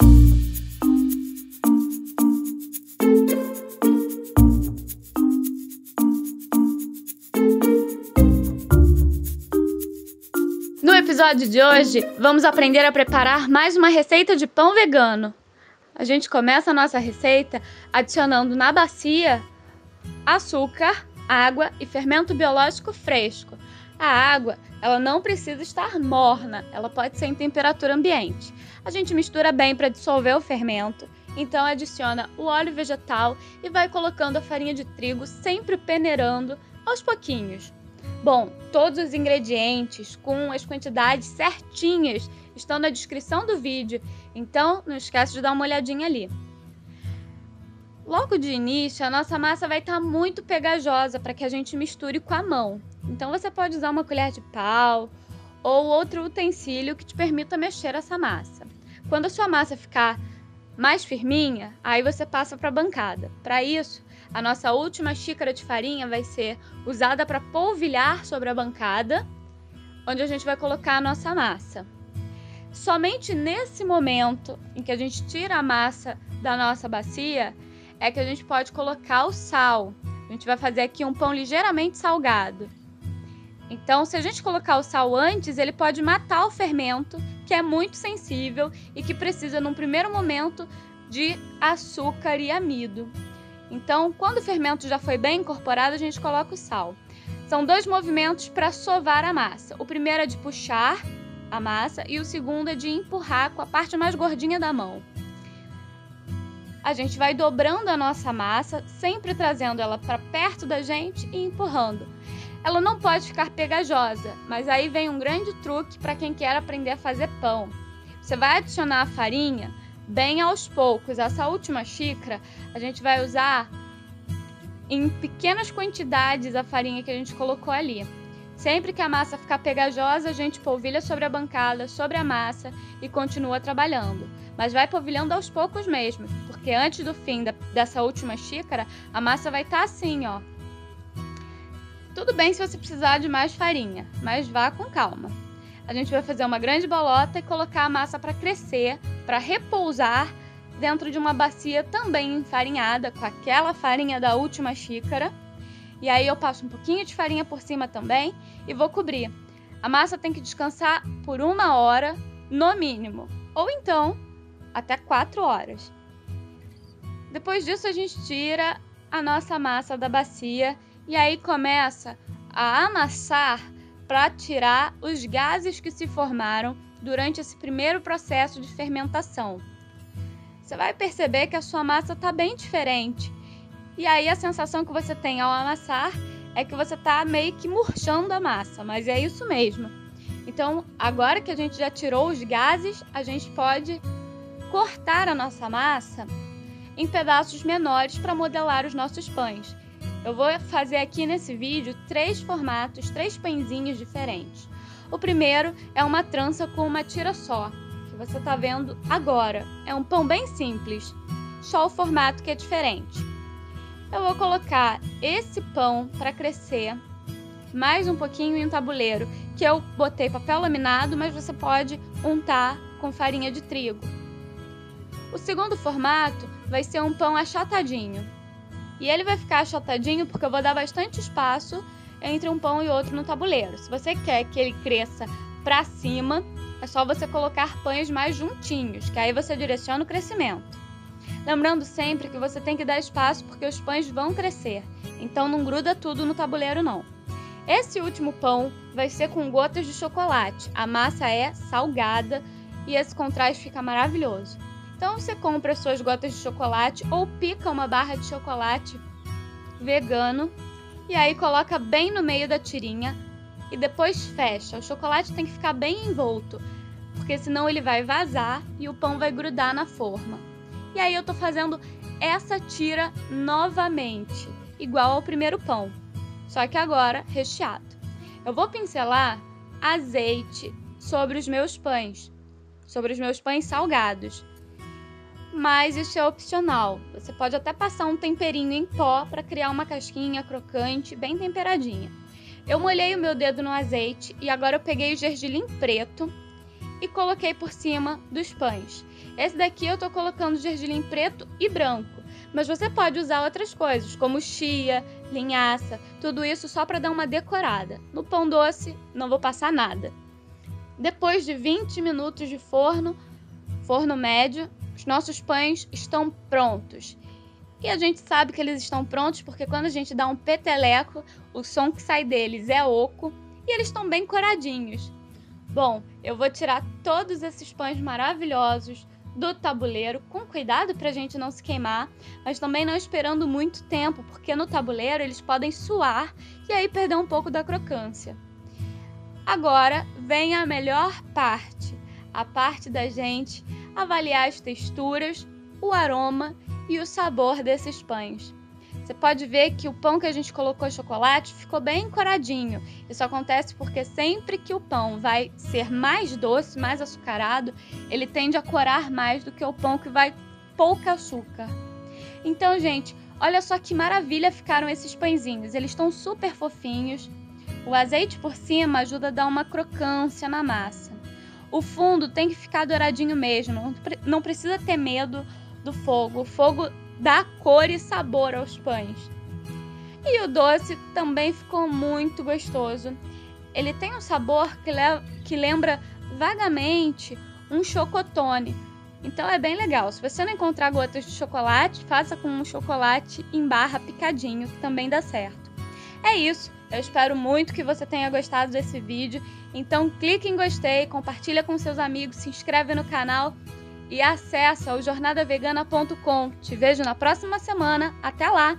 No episódio de hoje, vamos aprender a preparar mais uma receita de pão vegano. A gente começa a nossa receita adicionando na bacia açúcar, água e fermento biológico fresco. A água, ela não precisa estar morna, ela pode ser em temperatura ambiente. A gente mistura bem para dissolver o fermento, então adiciona o óleo vegetal e vai colocando a farinha de trigo, sempre peneirando aos pouquinhos. Bom, todos os ingredientes com as quantidades certinhas estão na descrição do vídeo, então não esquece de dar uma olhadinha ali. Logo de início, a nossa massa vai estar muito pegajosa para que a gente misture com a mão. Então você pode usar uma colher de pau ou outro utensílio que te permita mexer essa massa. Quando a sua massa ficar mais firminha, aí você passa para a bancada. Para isso, a nossa última xícara de farinha vai ser usada para polvilhar sobre a bancada, onde a gente vai colocar a nossa massa. Somente nesse momento em que a gente tira a massa da nossa bacia, é que a gente pode colocar o sal. A gente vai fazer aqui um pão ligeiramente salgado. Então, se a gente colocar o sal antes, ele pode matar o fermento, que é muito sensível e que precisa, num primeiro momento, de açúcar e amido. Então, quando o fermento já foi bem incorporado, a gente coloca o sal. São dois movimentos para sovar a massa. O primeiro é de puxar a massa e o segundo é de empurrar com a parte mais gordinha da mão. A gente vai dobrando a nossa massa, sempre trazendo ela para perto da gente e empurrando. Ela não pode ficar pegajosa, mas aí vem um grande truque para quem quer aprender a fazer pão. Você vai adicionar a farinha bem aos poucos. Essa última xícara a gente vai usar em pequenas quantidades a farinha que a gente colocou ali. Sempre que a massa ficar pegajosa, a gente polvilha sobre a bancada, sobre a massa e continua trabalhando. Mas vai polvilhando aos poucos mesmo, porque antes do fim dessa última xícara, a massa vai estar assim, ó. Tudo bem se você precisar de mais farinha, mas vá com calma. A gente vai fazer uma grande bolota e colocar a massa para crescer, para repousar dentro de uma bacia também enfarinhada, com aquela farinha da última xícara. E aí eu passo um pouquinho de farinha por cima também e vou cobrir. A massa tem que descansar por 1 hora, no mínimo, ou então até 4 horas. Depois disso a gente tira a nossa massa da bacia e aí começa a amassar para tirar os gases que se formaram durante esse primeiro processo de fermentação. Você vai perceber que a sua massa está bem diferente. E aí a sensação que você tem ao amassar é que você está meio que murchando a massa, mas é isso mesmo. Então, agora que a gente já tirou os gases, a gente pode cortar a nossa massa em pedaços menores para modelar os nossos pães. Eu vou fazer aqui nesse vídeo 3 formatos, 3 pãezinhos diferentes. O primeiro é uma trança com uma tira só, que você está vendo agora. É um pão bem simples, só o formato que é diferente. Eu vou colocar esse pão para crescer mais um pouquinho em um tabuleiro, que eu botei papel laminado, mas você pode untar com farinha de trigo. O segundo formato vai ser um pão achatadinho. E ele vai ficar achatadinho porque eu vou dar bastante espaço entre um pão e outro no tabuleiro. Se você quer que ele cresça para cima, é só você colocar pães mais juntinhos, que aí você direciona o crescimento. Lembrando sempre que você tem que dar espaço porque os pães vão crescer, então não gruda tudo no tabuleiro não. Esse último pão vai ser com gotas de chocolate. A massa é salgada e esse contraste fica maravilhoso. Então você compra as suas gotas de chocolate ou pica uma barra de chocolate vegano e aí coloca bem no meio da tirinha e depois fecha. O chocolate tem que ficar bem envolto, porque senão ele vai vazar e o pão vai grudar na forma. E aí eu tô fazendo essa tira novamente, igual ao primeiro pão, só que agora recheado. Eu vou pincelar azeite sobre os meus pães salgados. Mas isso é opcional. Você pode até passar um temperinho em pó para criar uma casquinha crocante, bem temperadinha. Eu molhei o meu dedo no azeite e agora eu peguei o gergelim preto e coloquei por cima dos pães. Esse daqui eu tô colocando gergelim preto e branco, mas você pode usar outras coisas, como chia, linhaça, tudo isso só para dar uma decorada. No pão doce, não vou passar nada. Depois de 20 minutos de forno médio, os nossos pães estão prontos. E a gente sabe que eles estão prontos porque quando a gente dá um peteleco, o som que sai deles é oco e eles estão bem coradinhos. Bom, eu vou tirar todos esses pães maravilhosos do tabuleiro, com cuidado para a gente não se queimar, mas também não esperando muito tempo, porque no tabuleiro eles podem suar e aí perder um pouco da crocância. Agora vem a melhor parte, a parte da gente avaliar as texturas, o aroma e o sabor desses pães. Você pode ver que o pão que a gente colocou chocolate ficou bem coradinho. Isso acontece porque sempre que o pão vai ser mais doce, mais açucarado, ele tende a corar mais do que o pão que vai pouco açúcar. Então, gente, olha só que maravilha ficaram esses pãezinhos. Eles estão super fofinhos. O azeite por cima ajuda a dar uma crocância na massa. O fundo tem que ficar douradinho mesmo, não precisa ter medo do fogo. O fogo dá cor e sabor aos pães. E o doce também ficou muito gostoso. Ele tem um sabor que lembra vagamente um chocotone. Então é bem legal. Se você não encontrar gotas de chocolate, faça com um chocolate em barra picadinho, que também dá certo. É isso. Eu espero muito que você tenha gostado desse vídeo. Então clique em gostei, compartilha com seus amigos, se inscreve no canal e acessa o jornadavegana.com. Te vejo na próxima semana. Até lá!